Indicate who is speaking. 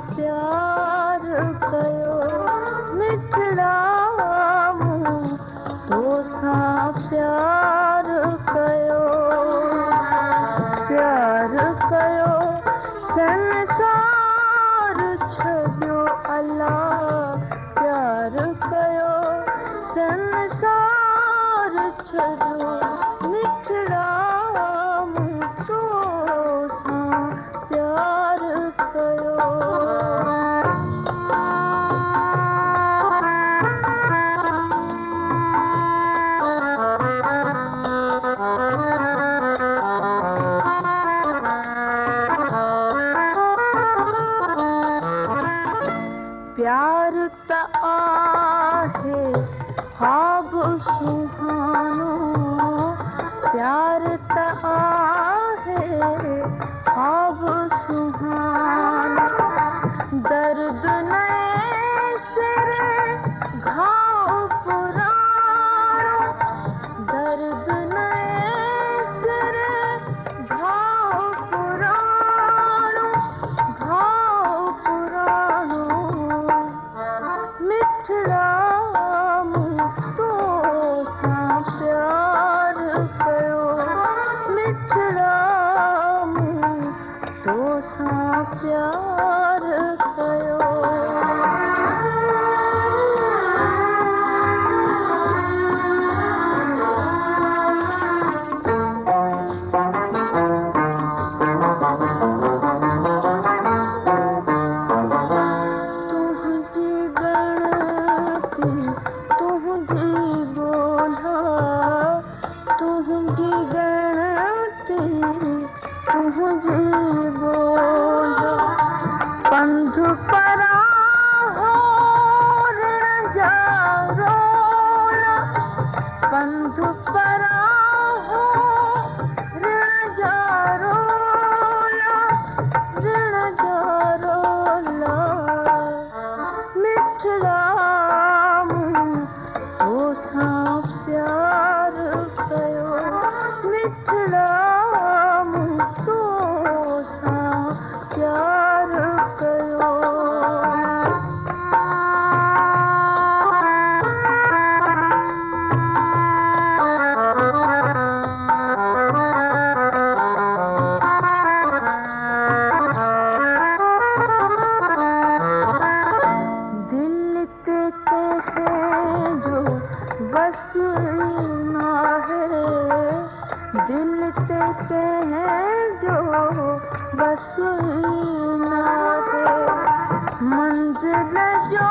Speaker 1: प्यार कयो मिठड़ा मूं तोसां प्यार कयो संसार छॾियो अल्लाह प्यार कयो संसार छॾियो मिठड़ा मूं तोसां प्यार कयो प्यार त आहे ख्वाब सुहानो प्यार त आहे ख्वाब सुहानो दर्द नए सिरे घाव पुराणो दर्द नए सिरे घाव पुराणो मिठड़ा मूं तोसां प्यार कयो मिठड़ा मूं तोसां प्यार कयो पंध परा हो ऋण जा रोला पंध परा हो ऋण जा रोला मिठड़ा मूं तोसां प्यार कयो मिठड़ा मूं तोसां प्यार कयो दिल ते कहे जो बस ना है दिल ते कहे जो बस ना है मंजिल जो